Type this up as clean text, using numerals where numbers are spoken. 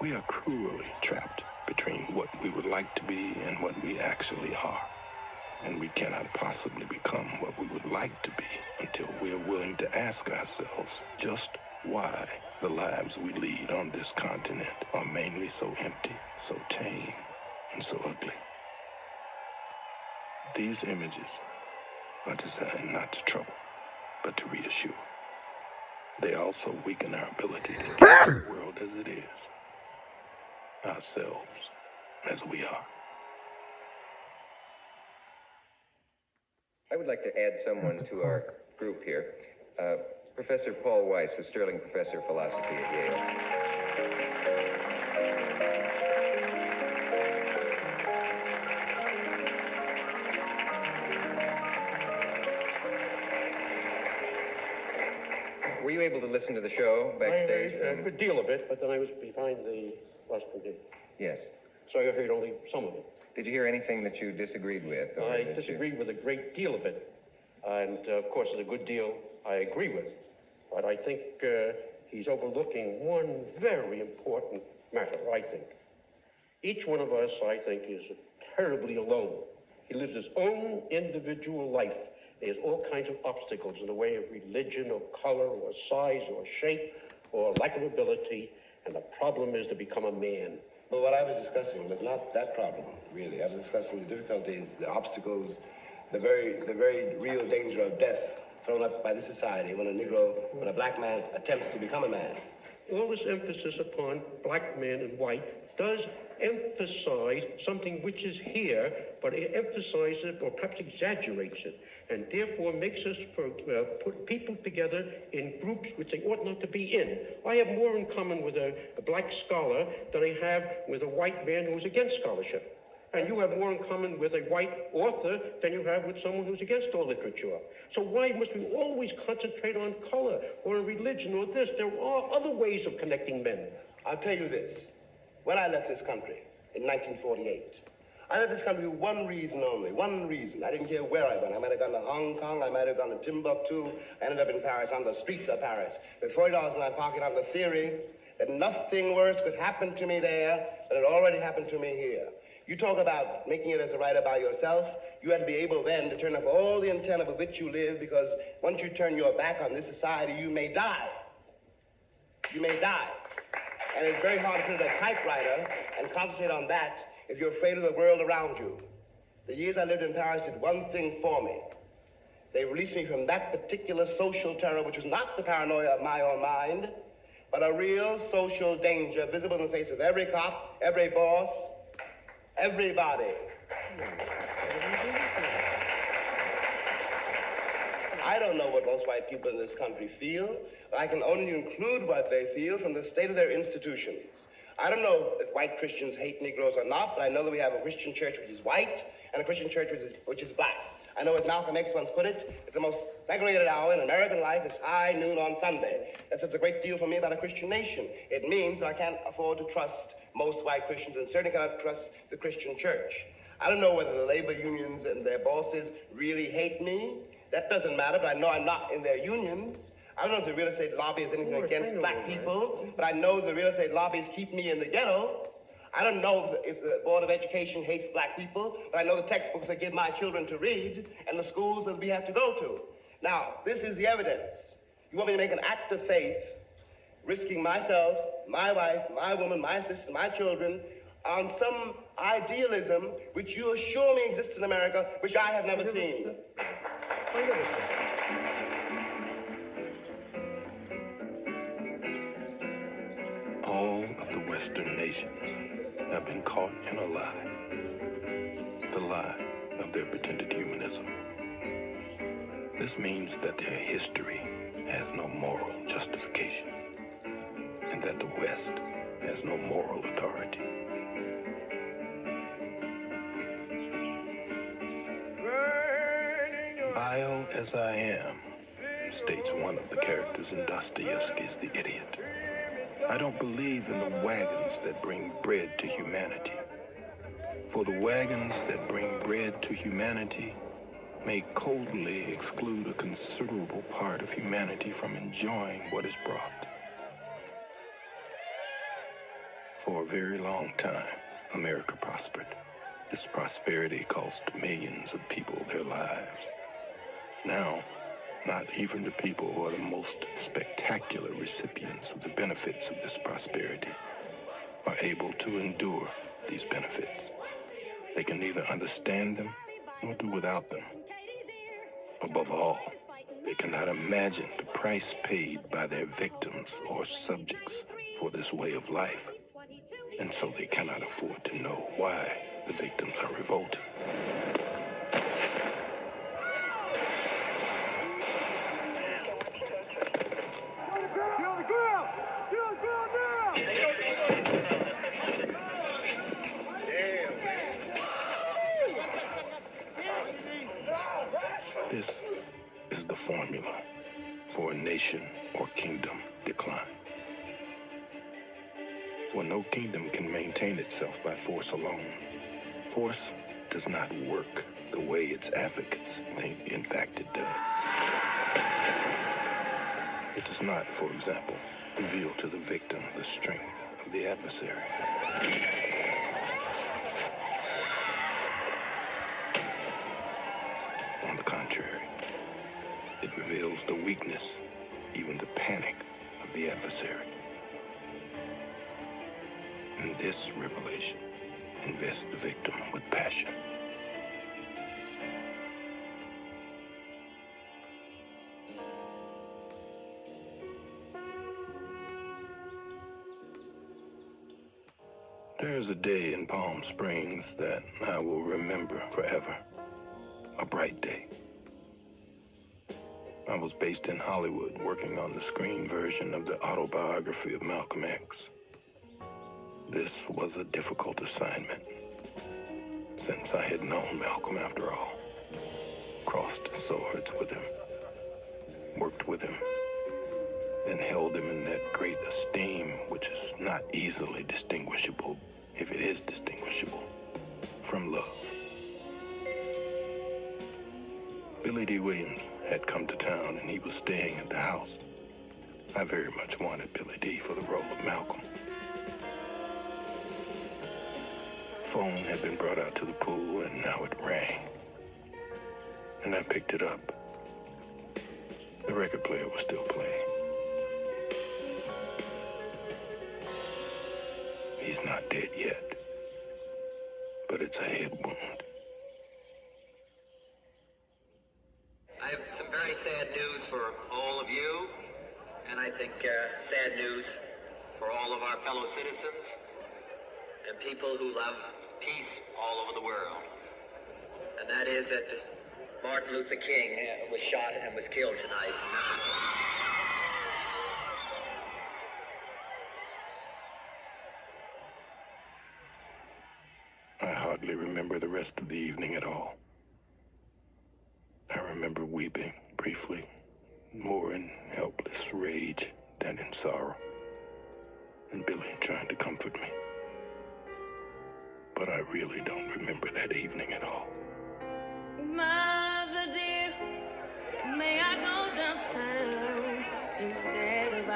We are cruelly trapped between what we would like to be and what we actually are. And we cannot possibly become what we would like to be until we are willing to ask ourselves just why the lives we lead on this continent are mainly so empty, so tame, and so ugly. These images are designed not to trouble, but to reassure. They also weaken our ability to deal with the world as it is, ourselves as we are. I would like to add someone to our group here. Professor Paul Weiss, a Sterling Professor of Philosophy at Yale. Were you able to listen to the show backstage? A good deal of it, but then I was behind the rostrum. Yes. So I heard only some of it. Did you hear anything that you disagreed with? I disagreed with a great deal of it. And, of course, a good deal I agree with. But I think he's overlooking one very important matter, I think. Each one of us, I think, is terribly alone. He lives his own individual life. There's all kinds of obstacles in the way of religion or color or size or shape or lack of ability. And the problem is to become a man. Well, what I was discussing was not that problem, really. I was discussing the difficulties, the obstacles, the very real danger of death thrown up by the society when a black man attempts to become a man. All this emphasis upon black men and white does emphasize something which is here, but it emphasizes it or perhaps exaggerates it, and therefore makes us put people together in groups which they ought not to be in. I have more in common with a black scholar than I have with a white man who's against scholarship. And you have more in common with a white author than you have with someone who's against all literature. So why must we always concentrate on color or on religion or this? There are other ways of connecting men. I'll tell you this. When I left this country in 1948, I left this country for one reason only, one reason. I didn't care where I went. I might have gone to Hong Kong, I might have gone to Timbuktu. I ended up in Paris, on the streets of Paris, with $40 in my pocket on the theory that nothing worse could happen to me there than it already happened to me here. You talk about making it as a writer by yourself. You have to be able then to turn up all the antenna with which you live, because once you turn your back on this society, you may die. You may die. And it's very hard to sit at a typewriter and concentrate on that if you're afraid of the world around you. The years I lived in Paris did one thing for me. They released me from that particular social terror, which was not the paranoia of my own mind, but a real social danger visible in the face of every cop, every boss, everybody. I don't know what most white people in this country feel, but I can only include what they feel from the state of their institutions. I don't know if white Christians hate Negroes or not, but I know that we have a Christian church which is white and a Christian church which is black. I know, as Malcolm X once put it, that the most segregated hour in American life is high noon on Sunday. That says a great deal for me about a Christian nation. It means that I can't afford to trust most white Christians and certainly cannot trust the Christian church. I don't know whether the labor unions and their bosses really hate me. That doesn't matter, but I know I'm not in their unions. I don't know if the real estate lobby is anything against black people, but I know the real estate lobbies keep me in the ghetto. I don't know if the Board of Education hates black people, but I know the textbooks they give my children to read and the schools that we have to go to. Now, this is the evidence. You want me to make an act of faith, risking myself, my wife, my woman, my sister, my children, on some idealism which you assure me exists in America, which I have never seen. All of the Western nations have been caught in a lie. The lie of their pretended humanism. This means that their history has no moral justification, and that the West has no moral authority. Vile as I am, states one of the characters in Dostoevsky's The Idiot, I don't believe in the wagons that bring bread to humanity. For the wagons that bring bread to humanity may coldly exclude a considerable part of humanity from enjoying what is brought. For a very long time, America prospered. This prosperity cost millions of people their lives. Now, not even the people who are the most spectacular recipients of the benefits of this prosperity are able to endure these benefits. They can neither understand them nor do without them. Above all, they cannot imagine the price paid by their victims or subjects for this way of life, and so they cannot afford to know why the victims are revolting. This is the formula for a nation or kingdom decline. For no kingdom can maintain itself by force alone. Force does not work the way its advocates think, in fact, it does. It does not, for example, reveal to the victim the strength of the adversary. On the contrary, it reveals the weakness, even the panic of the adversary. And this revelation invests the victim with passion. There is a day in Palm Springs that I will remember forever. A bright day. I was based in Hollywood working on the screen version of the autobiography of Malcolm X. This was a difficult assignment, since I had known Malcolm after all, crossed swords with him, worked with him, and held him in that great esteem which is not easily distinguishable, if it is distinguishable, from love. Billy D. Williams had come to town and he was staying at the house. I very much wanted Billy D. for the role of Malcolm. Phone had been brought out to the pool and now it rang. And I picked it up. The record player was still playing. He's not dead yet, but it's a head wound. I have some very sad news for all of you, and I think sad news for all of our fellow citizens and people who love peace all over the world. And that is that Martin Luther King was shot and was killed tonight in Memphis. I hardly remember the rest of the evening at all. I remember weeping briefly, more in helpless rage than in sorrow, and Billy trying to comfort me. But I really don't remember that evening at all. Mother dear, may I go downtown instead of